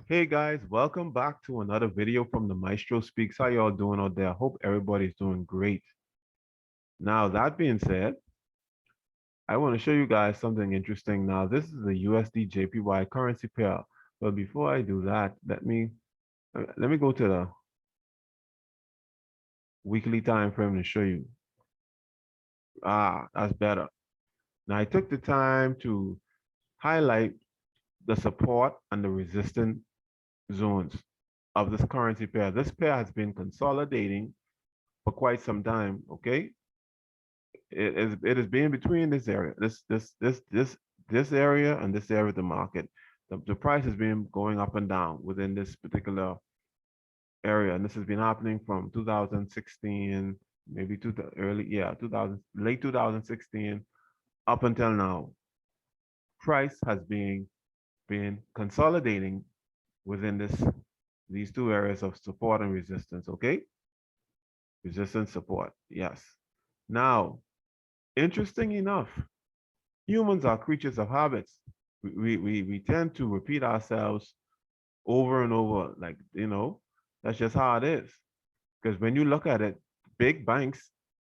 Hey guys, welcome back to another video from the Maestro Speaks. How y'all doing out there? Hope everybody's doing great. Now, that being said, I want to show you guys something interesting. Now, this is the USDJPY currency pair. But before I do that, let me go to the weekly time frame to show you. That's better. Now, I took the time to highlight the support and the resistance zones of this currency pair. This pair has been consolidating for quite some time, okay? It has been between this area, this area and this area of the market. The price has been going up and down within this particular area, and this has been happening from 2016, maybe to the early, yeah, 2000, late 2016 up until now. Price has been consolidating within these two areas of support and resistance. Okay, resistance, support, yes. Now, interesting enough, humans are creatures of habits. We tend to repeat ourselves over and over. Like, that's just how it is. Because when you look at it, big banks,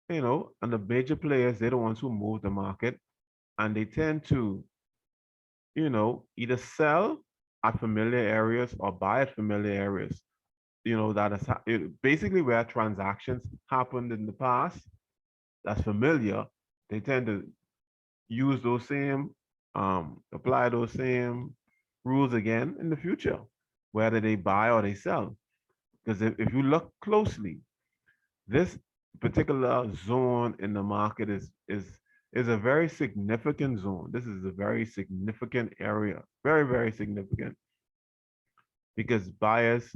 and the major players, they're the ones who move the market. And they tend to, either sell at familiar areas or buy at familiar areas. That is basically where transactions happened in the past. That's familiar. They tend to use those same apply those same rules again in the future, whether they buy or they sell. Because if you look closely, this particular zone in the market is a very significant zone. This is a very significant area, very, very significant, because buyers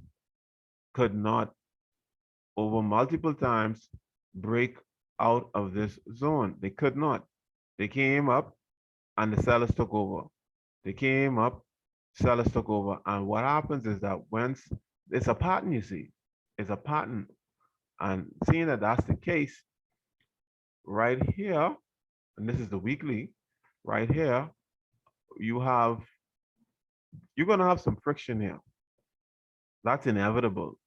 could not over multiple times break out of this zone. They could not. They came up and the sellers took over. They came up, sellers took over. And what happens is that once it's a pattern, you see, it's a pattern. And seeing that that's the case, right here, and this is the weekly, right here, you have, you're going to have some friction here. That's inevitable.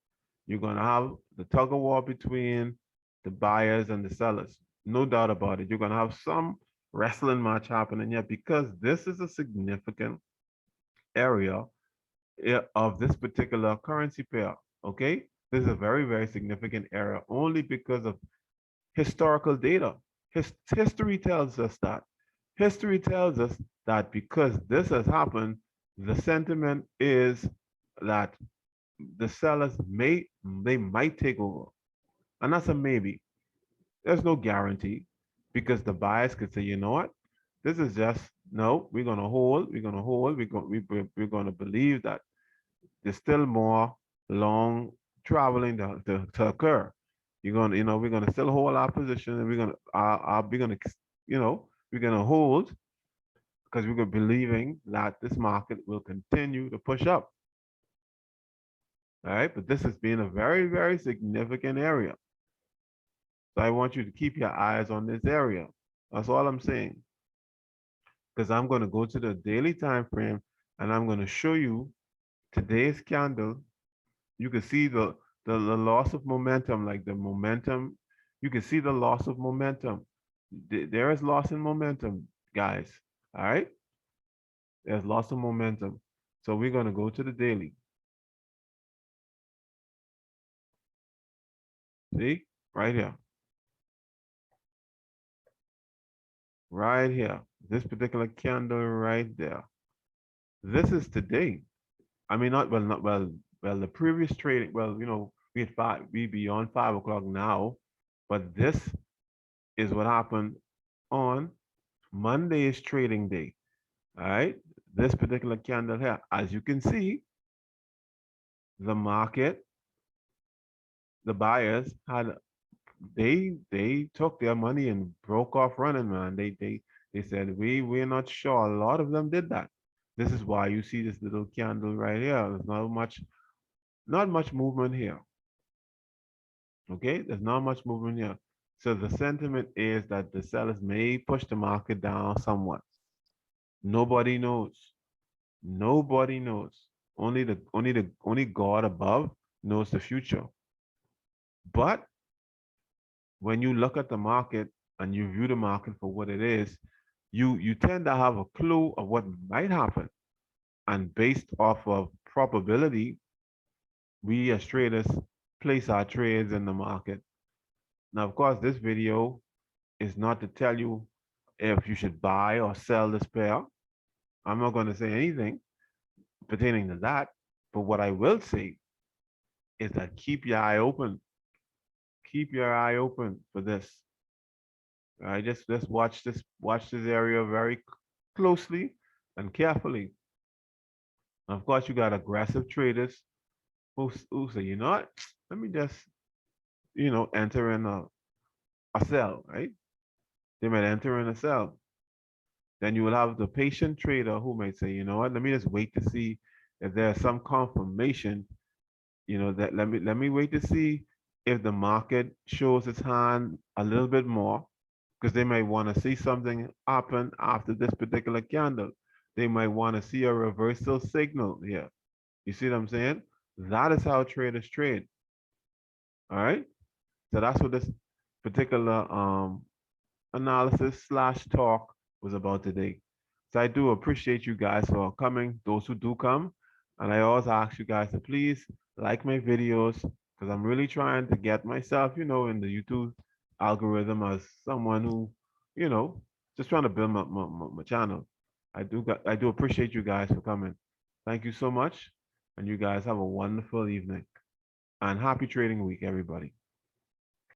You're going to have the tug of war between the buyers and the sellers. No doubt about it. You're going to have some wrestling match happening here because this is a significant area of this particular currency pair. Okay, this is a very, very significant area only because of historical data. History tells us that. History tells us that because this has happened, the sentiment is that the sellers they might take over, and that's a maybe. There's no guarantee because the buyers could say, you know what, this is just no. We're gonna hold. We're gonna hold. We're gonna believe that there's still more long traveling to occur. We're gonna still hold our position, and we're gonna hold because we're believing that this market will continue to push up. All right, but this has been a very, very significant area. So I want you to keep your eyes on this area. That's all I'm saying. Because I'm going to go to the daily time frame and I'm going to show you today's candle. You can see the loss of momentum, like the momentum. You can see the loss of momentum. There is loss in momentum, guys. All right. There's loss of momentum. So we're going to go to the daily. See, right here. Right here. This particular candle right there. This is today. I mean, not well, the previous trading, well, we beyond 5 o'clock now, but this is what happened on Monday's trading day. All right. This particular candle here, as you can see, the market, the buyers they took their money and broke off running, man. They said we're not sure. A lot of them did that. This is why you see this little candle right here. There's not much movement here. Okay, there's not much movement here. So the sentiment is that the sellers may push the market down somewhat. Nobody knows. Nobody knows. Only God above knows the future. But when you look at the market and you view the market for what it is, you tend to have a clue of what might happen. And based off of probability, we as traders place our trades in the market. Now, of course, this video is not to tell you if you should buy or sell this pair. I'm not going to say anything pertaining to that. But what I will say is that keep your eye open. Keep your eye open for this. All right, just watch this area very closely and carefully. And of course, you got aggressive traders who say, you know what? Let me just enter in a sell, right? They might enter in a sell. Then you will have the patient trader who might say, you know what? Let me just wait to see if there's some confirmation. That let me wait to see if the market shows its hand a little bit more, because they might want to see something happen after this particular candle. They might want to see a reversal signal here. You see what I'm saying? That is how traders trade. All right. So that's what this particular analysis slash talk was about today. So I do appreciate you guys for coming, those who do come. And I always ask you guys to please like my videos, because I'm really trying to get myself, in the YouTube algorithm as someone who, you know, just trying to build my channel. I do appreciate you guys for coming. Thank you so much. And you guys have a wonderful evening and happy trading week, everybody.